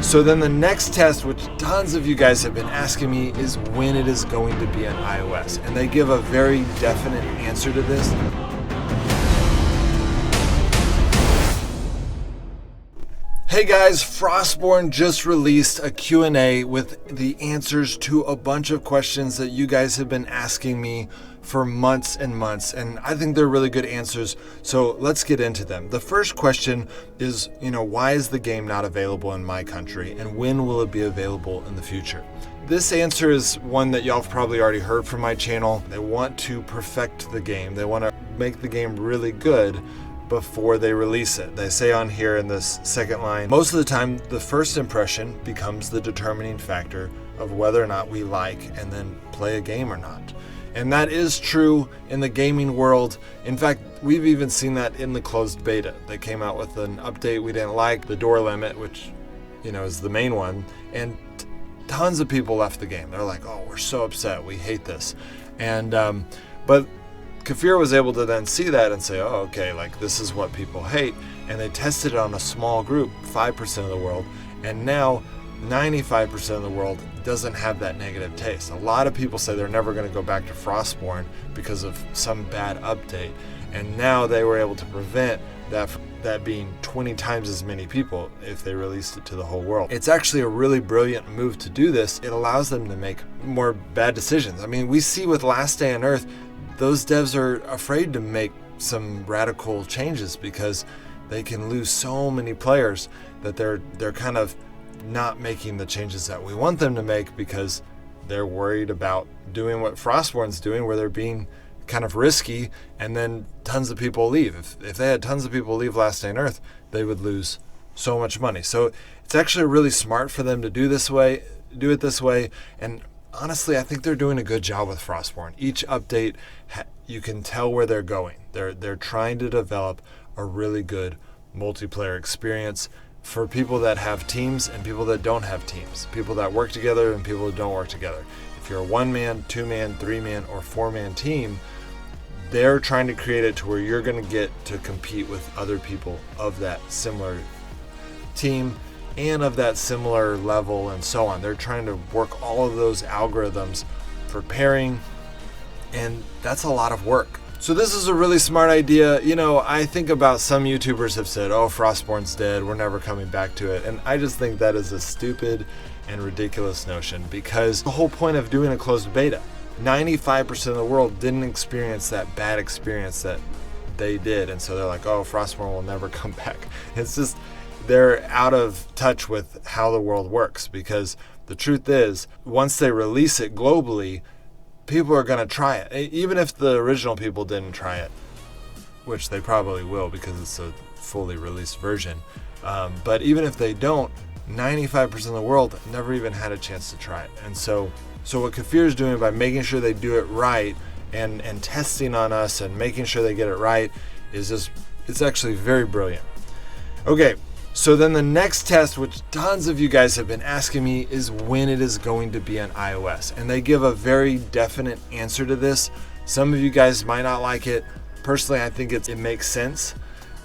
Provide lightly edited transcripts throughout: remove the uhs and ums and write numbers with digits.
So then the next test, which tons of you guys have been asking me, is when it is going to be on iOS. And they give a very definite answer to this. Hey guys, Frostborn just released a Q&A with the answers to a bunch of questions that you guys have been asking me for months and months, and I think they're really good answers, so let's get into them. The first question is, why is the game not available in my country, and when will it be available in the future? This answer is one that y'all have probably already heard from my channel. They want to perfect the game. They want to make the game really good before they release it. They say on here in this second line, most of the time the first impression becomes the determining factor of whether or not we like and then play a game or not. And that is true in the gaming world. In fact, we've even seen that in the closed beta. They came out with an update we didn't like, the door limit, which is the main one, and tons of people left the game. They're like, oh, we're so upset, we hate this. And but Kafir was able to then see that and say, oh, okay, like this is what people hate. And they tested it on a small group, 5% of the world. And now 95% of the world doesn't have that negative taste. A lot of people say they're never going to go back to Frostborn because of some bad update. And now they were able to prevent that being 20 times as many people if they released it to the whole world. It's actually a really brilliant move to do this. It allows them to make more bad decisions. I mean, we see with Last Day on Earth, those devs are afraid to make some radical changes because they can lose so many players that they're kind of not making the changes that we want them to make because they're worried about doing what Frostborn's doing, where they're being kind of risky, and then tons of people leave. If they had tons of people leave Last Day on Earth, they would lose so much money. So it's actually really smart for them to do it this way, and honestly, I think they're doing a good job with Frostborn. Each update, you can tell where they're going. They're trying to develop a really good multiplayer experience for people that have teams and people that don't have teams, people that work together and people that don't work together. If you're a 1-man, 2-man, 3-man, or 4-man team, they're trying to create it to where you're going to get to compete with other people of that similar team and of that similar level and so on. They're trying to work all of those algorithms for pairing, and that's a lot of work. So this is a really smart idea. I think about some YouTubers have said, oh, Frostborn's dead, we're never coming back to it. And I just think that is a stupid and ridiculous notion, because the whole point of doing a closed beta, 95% of the world didn't experience that bad experience that they did. And so they're like, oh, Frostborn will never come back. It's just, they're out of touch with how the world works, because the truth is, once they release it globally, people are going to try it. Even if the original people didn't try it, which they probably will because it's a fully released version. But even if they don't, 95% of the world never even had a chance to try it. And so what Kafir is doing by making sure they do it right and testing on us and making sure they get it right is just, it's actually very brilliant. Okay. So then the next test, which tons of you guys have been asking me, is when it is going to be on iOS. And they give a very definite answer to this. Some of you guys might not like it. Personally, I think it makes sense.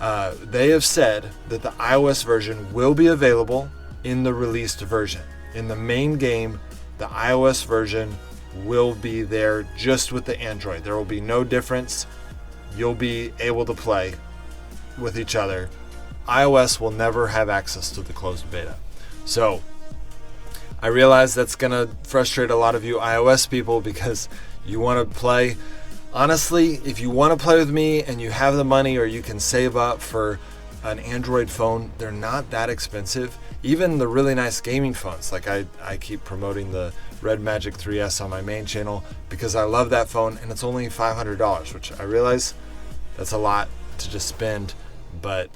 They have said that the iOS version will be available in the released version. In the main game, the iOS version will be there just with the Android. There will be no difference. You'll be able to play with each other. iOS will never have access to the closed beta. So I realize that's going to frustrate a lot of you iOS people because you want to play. Honestly, if you want to play with me and you have the money, or you can save up for an Android phone, they're not that expensive. Even the really nice gaming phones, like I keep promoting the Red Magic 3S on my main channel because I love that phone, and it's only $500, which I realize that's a lot to just spend, but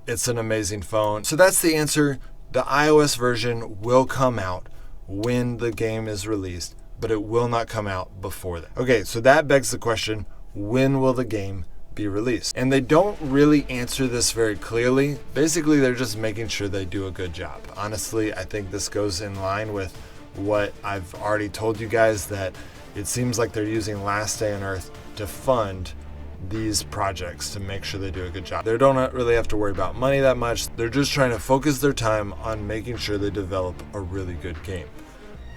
it's an amazing phone. So that's the answer. The iOS version will come out when the game is released, but it will not come out before that. Okay, so that begs the question, when will the game be released? And they don't really answer this very clearly. Basically, they're just making sure they do a good job. Honestly, I think this goes in line with what I've already told you guys, that it seems like they're using Last Day on Earth to fund these projects to make sure they do a good job. They don't really have to worry about money that much. They're just trying to focus their time on making sure they develop a really good game.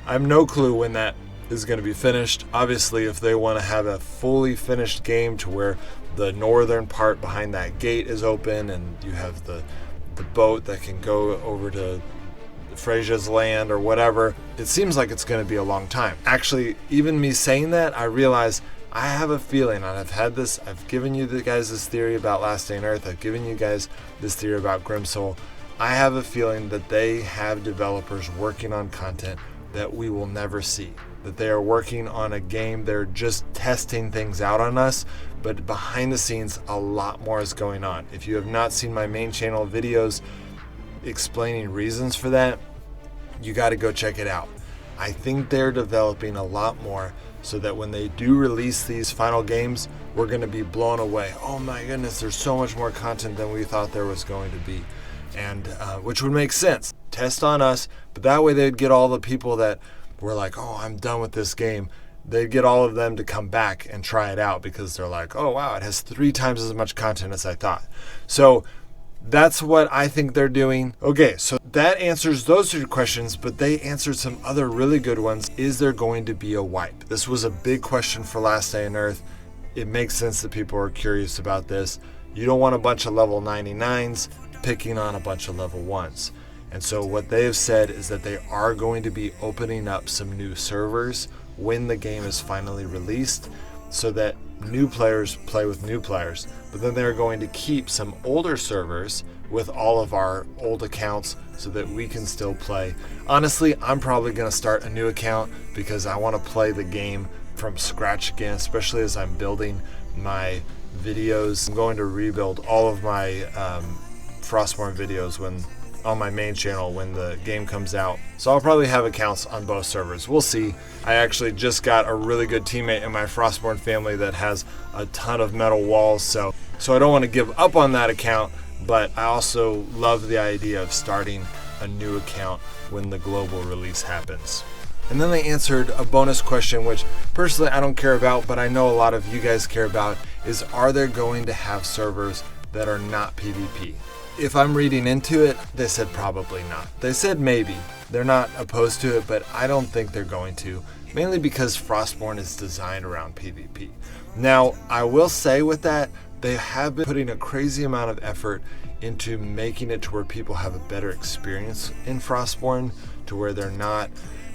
I have no clue when that is going to be finished. Obviously, if they want to have a fully finished game to where the northern part behind that gate is open and you have the boat that can go over to Frasia's land or whatever, it seems like it's going to be a long time. Actually, even me saying that, I realize I have a feeling, and I've given you guys this theory about Last Day on Earth, I've given you guys this theory about Grimsoul. I have a feeling that they have developers working on content that we will never see. That they are working on a game, they're just testing things out on us, but behind the scenes, a lot more is going on. If you have not seen my main channel videos explaining reasons for that, you got to go check it out. I think they're developing a lot more so that when they do release these final games, we're going to be blown away. Oh my goodness, there's so much more content than we thought there was going to be. And which would make sense. Test on us, but that way they'd get all the people that were like, oh, I'm done with this game. They'd get all of them to come back and try it out because they're like, oh wow, it has 3 times as much content as I thought. So that's what I think they're doing. Okay, so that answers those 2 questions, but they answered some other really good ones. Is there going to be a wipe? This was a big question for Last Day on Earth. It makes sense that people are curious about this. You don't want a bunch of level 99s picking on a bunch of level 1s. And so what they have said is that they are going to be opening up some new servers when the game is finally released so that new players play with new players. But then they're going to keep some older servers with all of our old accounts so that we can still play. Honestly, I'm probably going to start a new account because I want to play the game from scratch again, especially as I'm building my videos. I'm going to rebuild all of my Frostborn videos on my main channel when the game comes out. So I'll probably have accounts on both servers. We'll see. I actually just got a really good teammate in my Frostborn family that has a ton of metal walls, so I don't want to give up on that account, but I also love the idea of starting a new account when the global release happens. And then they answered a bonus question, which personally I don't care about, but I know a lot of you guys care about, is are they going to have servers that are not PvP? If I'm reading into it, they said probably not. They said maybe. They're not opposed to it, but I don't think they're going to, mainly because Frostborn is designed around PvP. Now, I will say with that, they have been putting a crazy amount of effort into making it to where people have a better experience in Frostborn, to where they're not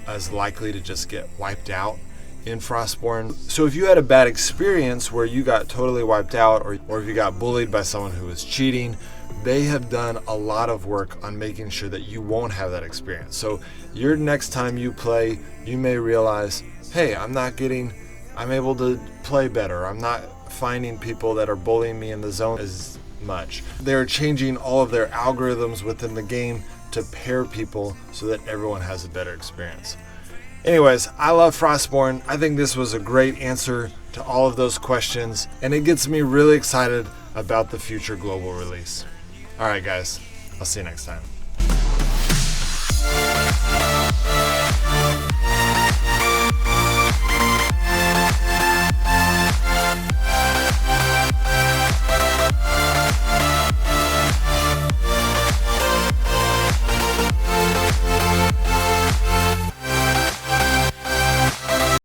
as likely to just get wiped out in Frostborn. So if you had a bad experience where you got totally wiped out, or if you got bullied by someone who was cheating, they have done a lot of work on making sure that you won't have that experience. So your next time you play, you may realize, hey, I'm able to play better. I'm not finding people that are bullying me in the zone as much. They're changing all of their algorithms within the game to pair people so that everyone has a better experience. Anyways, I love Frostborn. I think this was a great answer to all of those questions, and it gets me really excited about the future global release. Alright guys, I'll see you next time.